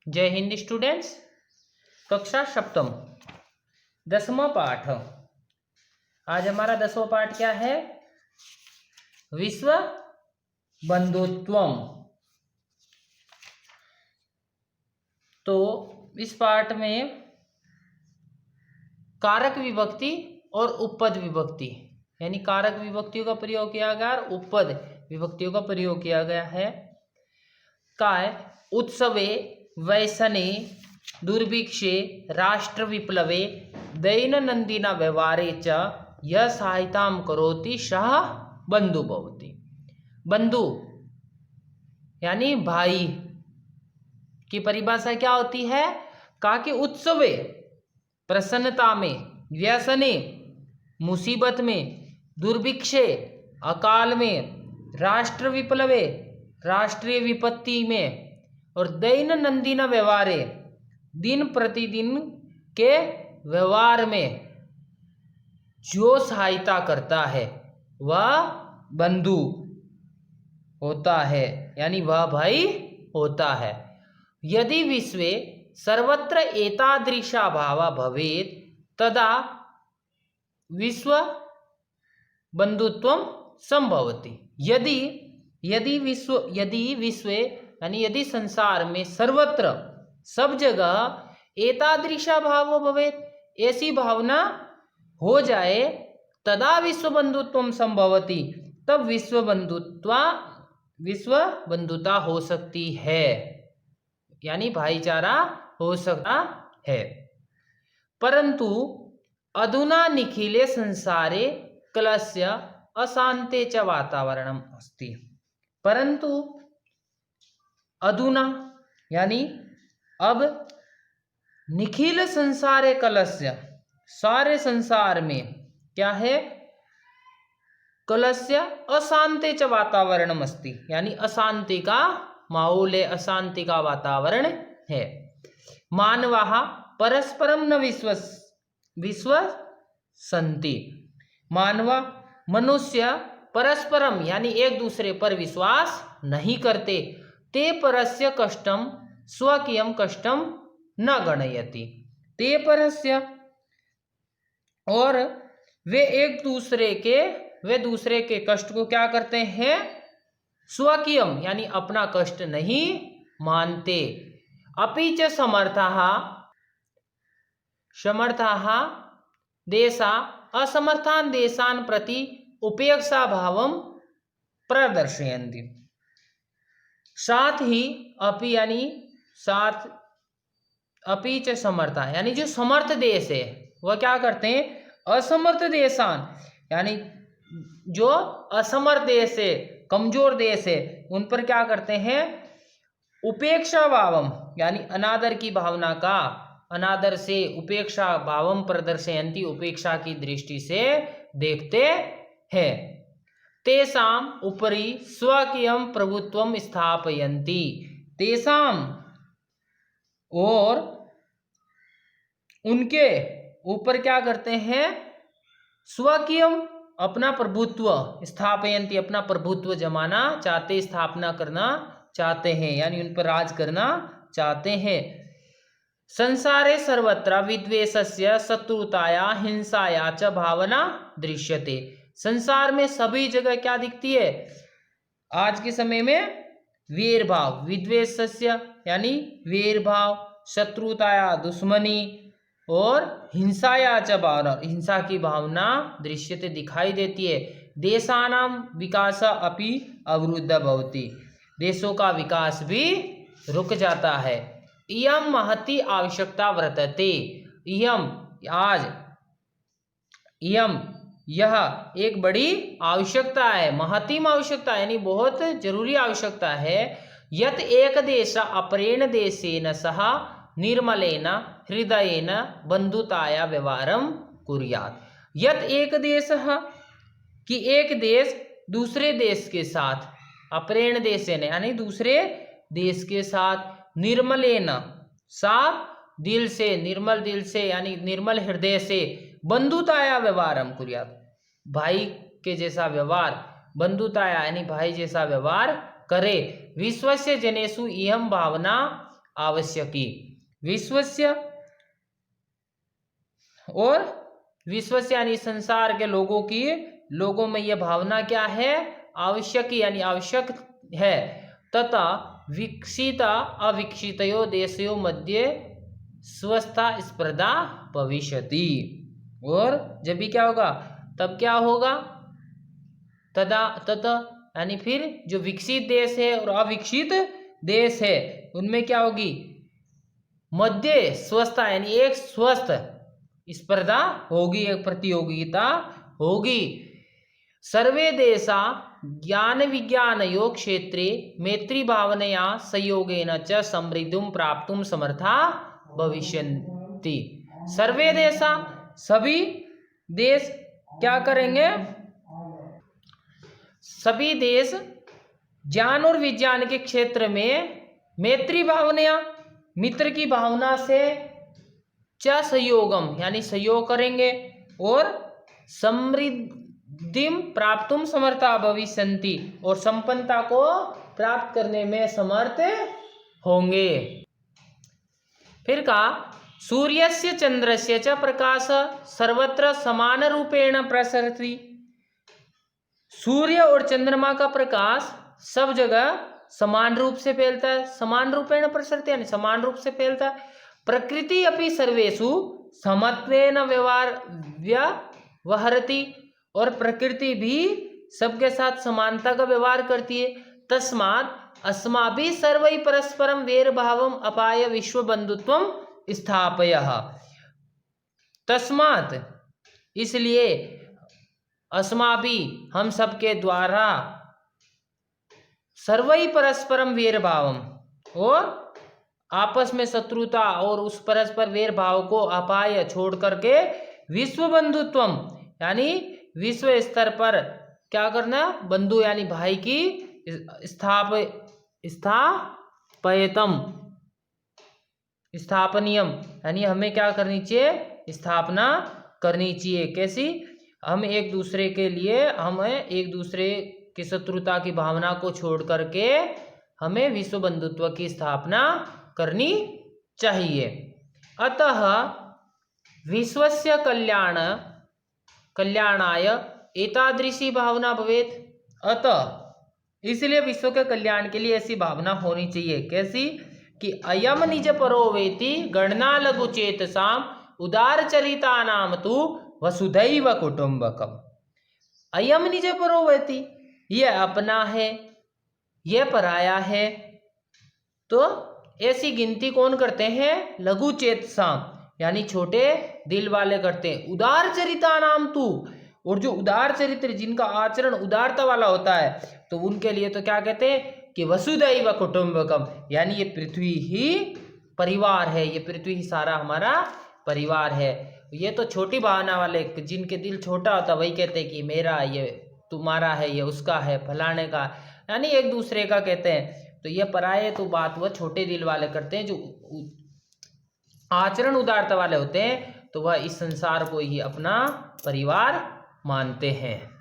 जय हिंद स्टूडेंट्स। कक्षा सप्तम 10वां पाठ। आज हमारा 10वां पाठ क्या है? विश्व बंधुत्वम। तो इस पाठ में कारक विभक्ति और उपपद विभक्ति यानी कारक विभक्तियों का प्रयोग किया गया और उपपद विभक्तियों का प्रयोग किया गया है। काय उत्सवे वैसने दुर्भिक्षे राष्ट्र विप्लवे दैनंदिन व्यवहारे च यह सहायतां करोति सः बंधु भवति। बंधु यानी भाई की परिभाषा क्या होती है? कहा कि उत्सवे प्रसन्नता में, व्यसने मुसीबत में, दुर्भिक्षे अकाल में, राष्ट्र विप्लवे राष्ट्रीय विपत्ति में और दैनंदिन व्यवहारे दिन प्रतिदिन के व्यवहार में जो सहायता करता है वह बंधु होता है, यानी वह भाई होता है। यदि विश्वे सर्वत्र एतादृशा भावा भवेत् तदा विश्व बंधुत्वम संभवति। यदि विश्व यानी यदि संसार में सर्वत्र सब जगह एतादृशा भाव भवेत्, ऐसी भावना हो जाए, तदा विश्व बंधुत्वम संभवति, तब विश्व बंधुता हो सकती है, यानी भाईचारा हो सकता है। परंतु अधुना निखिले संसारे क्लस्य अशांते च वातावरणम अस्ति। परंतु अधुना यानी अब निखिल संसारे कलस्य सारे संसार में क्या है? कलस्य अशांते च वातावरणम अस्ति, यानी अशांति का माहौल है, अशांति का वातावरण है। मानवाः परस्परम न विश्वसन्ति। मानव मनुष्य परस्परम यानी एक दूसरे पर विश्वास नहीं करते। ते परस्य कष्टम स्वकीयम कष्टम न गणयति। ते परस्य और वे दूसरे के कष्ट को क्या करते हैं? स्वकीयम यानी अपना कष्ट नहीं मानते। अपि च समर्थाः देशा असमर्थान देशान प्रति उपेक्षा भावम प्रदर्शयन्ति। साथ ही अपि च समर्था यानी जो समर्थ देश है वह क्या करते हैं? असमर्थ देशान यानी जो असमर्थ देश है, कमजोर देश है, उन पर क्या करते हैं? उपेक्षा भावम यानी अनादर की भावना का, अनादर से उपेक्षा भावम प्रदर्शयन्ति उपेक्षा की दृष्टि से देखते हैं। तेषाम उपरि स्वकीयम प्रभुत्वम स्थापयन्ति। तेषाम और उनके ऊपर क्या करते हैं? स्वकीयम अपना प्रभुत्व स्थापयन्ति अपना प्रभुत्व जमाना चाहते, स्थापना करना चाहते हैं, यानी उन पर राज करना चाहते हैं। संसारे सर्वत्र विद्वेषस्य शत्रुताया हिंसाया च भावना दृश्यते। संसार में सभी जगह क्या दिखती है? आज के समय में वीरभाव, विद्वेषस्य यानी वीरभाव, शत्रुताया दुश्मनी और हिंसाया च भावना हिंसा की भावना दृश्यते दिखाई देती है। देशानां विकास अपि अवरुद्ध भवति देशों का विकास भी रुक जाता है। इयं महती आवश्यकता वर्तते। यह एक बड़ी आवश्यकता है, महतीम आवश्यकता यानी बहुत जरूरी आवश्यकता है। यत एक देश अपरेण देशेन सह निर्मलेन हृदयेन बंधुताया व्यवहारम कुर्यात्। यत एक देश कि एक देश दूसरे देश के साथ, अपरेण देशेन यानी दूसरे देश के साथ, निर्मलेन साफ दिल से, निर्मल दिल से यानी निर्मल हृदय से, बंधुताया व्यवहारम कुर्यात् भाई के जैसा व्यवहार, बंधुताया यानी भाई जैसा व्यवहार करे। विश्वस्य जनेषु इयं भावना आवश्यकी। विश्वस्य और विश्वस्य यानी संसार के लोगों में यह भावना क्या है? आवश्यकी यानी आवश्यक है। तथा विकसित अविकसितयो देशयो मध्य स्वस्था स्पर्धा भविष्यति। और जब भी क्या होगा, तब क्या होगा? तथा यानी फिर जो विकसित देश है और अविकसित देश है उनमें क्या होगी? मध्य स्वस्थता यानी एक स्वस्थ स्पर्धा होगी, एक प्रतियोगिता होगी। सर्वे देशा ज्ञान विज्ञानयो क्षेत्रे मैत्री भावनया संयोगेन च समृद्धिं प्राप्तुं समर्था भविष्यन्ति। सर्वे देशा सभी देश क्या करेंगे? सभी देश ज्ञान और विज्ञान के क्षेत्र में मैत्री भावनया मित्र की भावना से च संयोगम यानी सहयोग करेंगे और समृद्धिम प्राप्तुम समर्था भविष्यन्ति और संपन्नता को प्राप्त करने में समर्थ होंगे। फिर कहा सूर्यस्य चंद्रस्य च प्रकाश सर्वत्र समान रूपेण प्रसरति। सूर्य और चंद्रमा का प्रकाश सब जगह समान रूप से फैलता है। समान रूपेण प्रसरति यानी समान रूप से फैलता है। प्रकृति अपि सर्वेषु समत्वेन व्यवहरति और प्रकृति भी सबके साथ समानता का व्यवहार करती है। तस्मात् अस्माभिः सर्वैः परस्परं वैरभावम् अपाय विश्व बंधुत्वं स्थापयः। तस्मात् इसलिए अस्माभिः हम सबके द्वारा सर्वैः परस्परम वैर भावम और आपस में शत्रुता और उस परस्पर वैर भाव को अपाय छोड़ करके विश्व बंधुत्वम यानी विश्व स्तर पर क्या करना? बंधु यानी भाई की स्थापनियम यानी हमें क्या करनी चाहिए? स्थापना करनी चाहिए। कैसी? हम एक दूसरे के लिए हमें एक दूसरे की शत्रुता की भावना को छोड़ करके हमें विश्व बंधुत्व की स्थापना करनी चाहिए। अतः विश्वस्य कल्याणाय एतादृशी भावना भवेत्। अतः इसलिए विश्व के कल्याण के लिए ऐसी भावना होनी चाहिए। कैसी? कि अयम निज परो वेति गणना लघु चेतसाम उदार चरिता नाम तु वसुधैव कुटुंबकम। अयम निज परो वेति, यह अपना है, यह पराया है। तो ऐसी गिनती कौन करते हैं? लघु चेतसाम यानी छोटे दिल वाले करते हैं। उदार चरिता नाम तू, और जो उदार चरित्र जिनका आचरण उदारता वाला होता है तो उनके लिए तो क्या कहते हैं? कि वसुधैव कुटुंबकम यानी ये पृथ्वी ही परिवार है, ये पृथ्वी ही सारा हमारा परिवार है। ये तो छोटी भावना वाले जिनके दिल छोटा होता वही कहते हैं कि मेरा, ये तुम्हारा है, ये उसका है, फलाने का, यानी एक दूसरे का कहते हैं। तो ये पराये तो बात वह छोटे दिल वाले करते हैं। जो आचरण उदारता वाले होते हैं तो वह इस संसार को ही अपना परिवार मानते हैं।